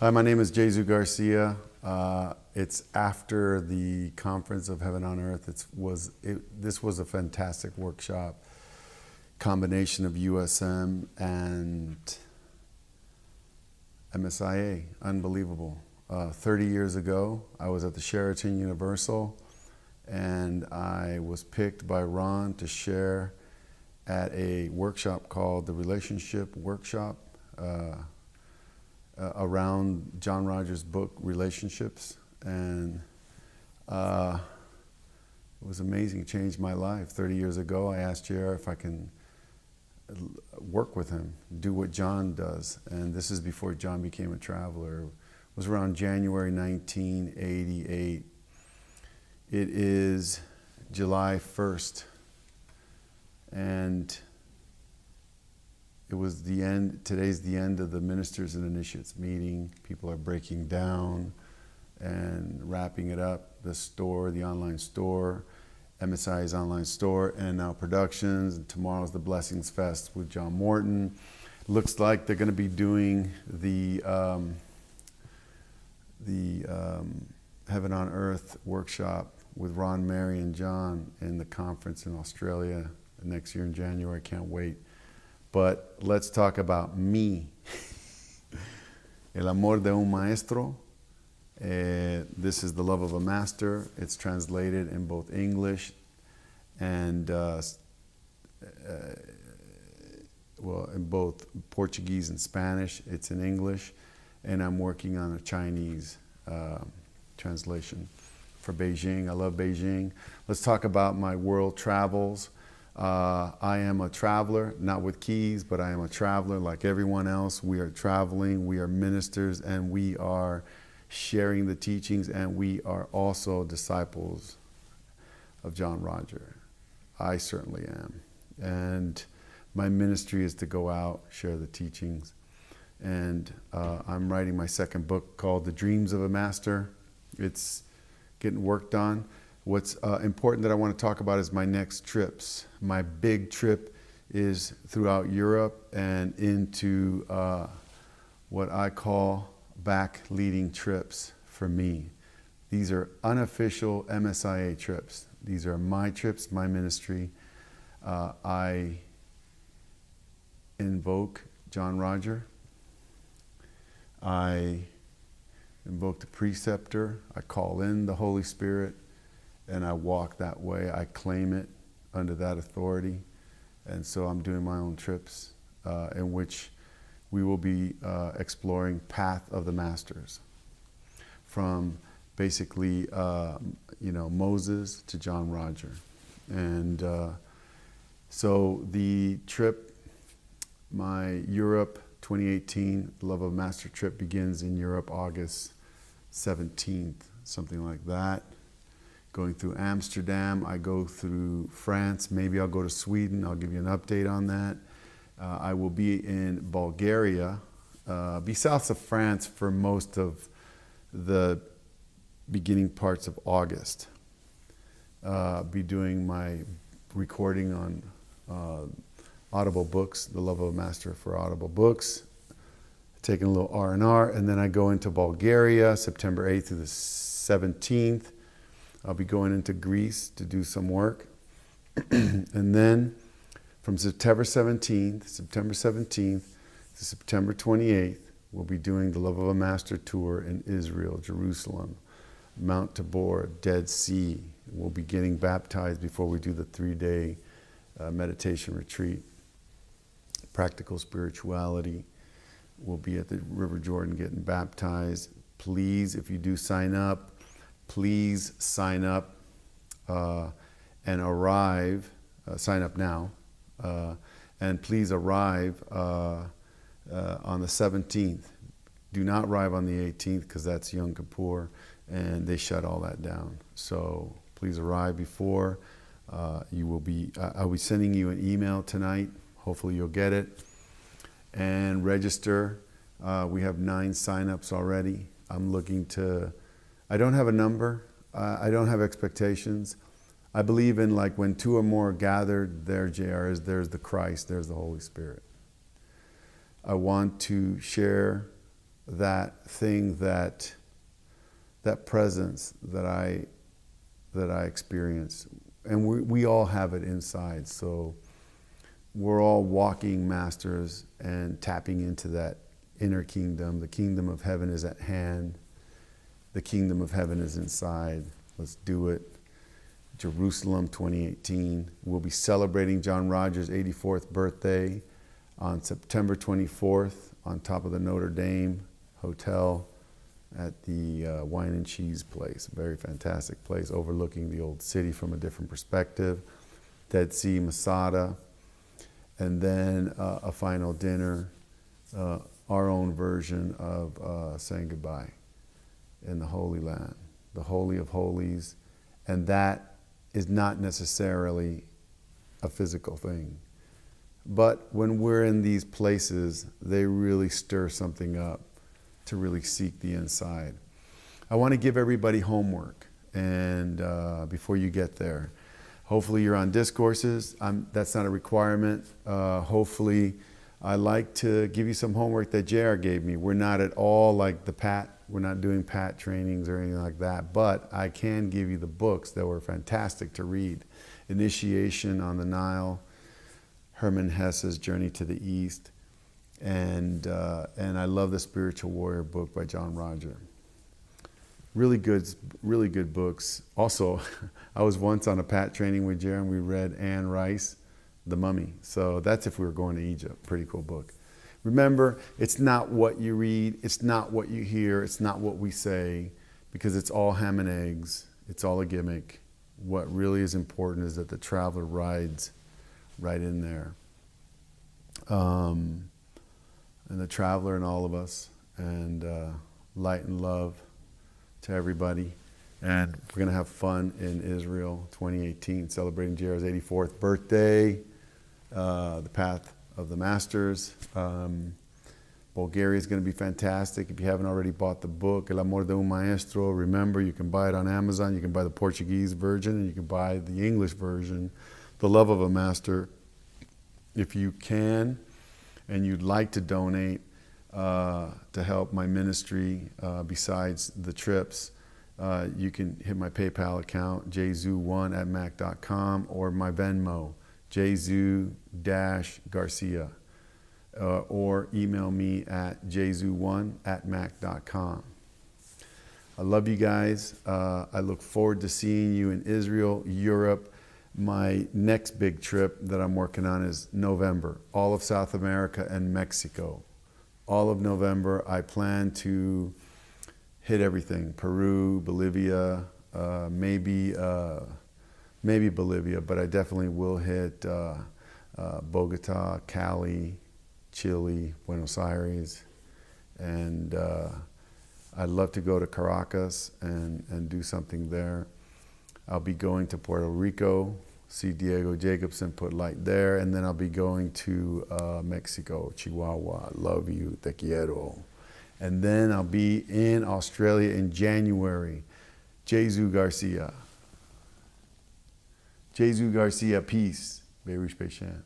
Hi, my name is Jesus Garcia. It's after the Conference of Heaven on Earth. This was a fantastic workshop, combination of USM and MSIA, unbelievable. 30 years ago, I was at the Sheraton Universal, and I was picked by Ron to share at a workshop called the Relationship Workshop around John Rogers' book, Relationships. And it was amazing. It changed my life. 30 years ago, I asked JR if I can work with him, do what John does. And this is before John became a traveler. It was around January 1988. It is July 1st. And it was the end. Today's the end of the Ministers and Initiates meeting. People are breaking down and wrapping it up. The store, the online store, MSI's online store, and now productions. And tomorrow's the Blessings Fest with John Morton. Looks like they're going to be doing the Heaven on Earth workshop with Ron, Mary, and John in the conference in Australia next year in January. Can't wait. But let's talk about me. El amor de un maestro. This is the love of a master. It's translated in both English and in both Portuguese and Spanish. It's in English, and I'm working on a Chinese translation for Beijing. I love Beijing. Let's talk about my world travels. I am a traveler, not with keys, but I am a traveler like everyone else. We are traveling, we are ministers, and we are sharing the teachings, and we are also disciples of John Roger. I certainly am. And my ministry is to go out, share the teachings. And I'm writing my second book called The Dreams of a Master. It's getting worked on. What's important that I want to talk about is my next trips. My big trip is throughout Europe and into what I call back leading trips for me. These are unofficial MSIA trips. These are my trips, my ministry. I invoke John Roger. I invoke the preceptor. I call in the Holy Spirit. And I walk that way. I claim it under that authority. And so I'm doing my own trips in which we will be exploring Path of the Masters. From basically, Moses to John Roger. And so the trip, my Europe 2018 Love of Master trip begins in Europe August 17th, something like that. Going through Amsterdam, I go through France, maybe I'll go to Sweden, I'll give you an update on that. I will be in Bulgaria, be south of France for most of the beginning parts of August. Be doing my recording on Audible books, The Love of a Master for Audible books, taking a little R&R, and then I go into Bulgaria, September 8th through the 17th. I'll be going into Greece to do some work. And then from September 17th to September 28th, we'll be doing the Love of a Master tour in Israel, Jerusalem, Mount Tabor, Dead Sea. We'll be getting baptized before we do the 3-day meditation retreat. Practical spirituality. We'll be at the River Jordan getting baptized. Please, if you do sign up, please sign up and arrive. Sign up now. And please arrive on the 17th. Do not arrive on the 18th because that's Yom Kippur and they shut all that down. So please arrive before. I'll be sending you an email tonight. Hopefully you'll get it. And register. We have 9 sign-ups already. I don't have a number. I don't have expectations. I believe in when 2 or more are gathered, there's the Christ, there's the Holy Spirit. I want to share that thing, that presence that I experience. And we all have it inside. So we're all walking masters and tapping into that inner kingdom. The kingdom of heaven is at hand. The kingdom of heaven is inside. Let's do it. Jerusalem 2018. We'll be celebrating John Rogers' 84th birthday on September 24th on top of the Notre Dame Hotel at the Wine and Cheese place. A very fantastic place overlooking the old city from a different perspective. Dead Sea Masada. And then a final dinner, our own version of saying goodbye in the Holy Land, the Holy of Holies. And that is not necessarily a physical thing. But when we're in these places, they really stir something up to really seek the inside. I want to give everybody homework, and before you get there, hopefully you're on discourses. That's not a requirement. Hopefully, I like to give you some homework that JR gave me. We're not at all like the PAT. We're not doing PAT trainings or anything like that, but I can give you the books that were fantastic to read. Initiation on the Nile, Hermann Hesse's Journey to the East, and I love the Spiritual Warrior book by John Roger. Really good books. Also, I was once on a PAT training with Jerry and we read Anne Rice, The Mummy. So that's if we were going to Egypt. Pretty cool book. Remember, it's not what you read, it's not what you hear, it's not what we say, because it's all ham and eggs. It's all a gimmick. What really is important is that the traveler rides right in there. And the traveler in all of us, and light and love to everybody. And we're going to have fun in Israel 2018, celebrating JR's 84th birthday, the path of the masters. Bulgaria is going to be fantastic. If you haven't already bought the book, El Amor de un Maestro, remember you can buy it on Amazon. You can buy the Portuguese version and you can buy the English version, The Love of a Master. If you can and you'd like to donate to help my ministry besides the trips, you can hit my PayPal account, jzu1@mac.com, or my Venmo, jzu-garcia, or email me at jzu1@mac.com. I love you guys. I look forward to seeing you in Israel, Europe. My next big trip that I'm working on is November, all of South America and Mexico. All of November, I plan to hit everything. Peru, Bolivia, maybe Bolivia, but I definitely will hit Bogota, Cali, Chile, Buenos Aires. And I'd love to go to Caracas and do something there. I'll be going to Puerto Rico, see Diego Jacobson, put light there, and then I'll be going to Mexico, Chihuahua, love you, te quiero. And then I'll be in Australia in January, Jesu Garcia. Jesu Garcia, peace. Berush Peshan.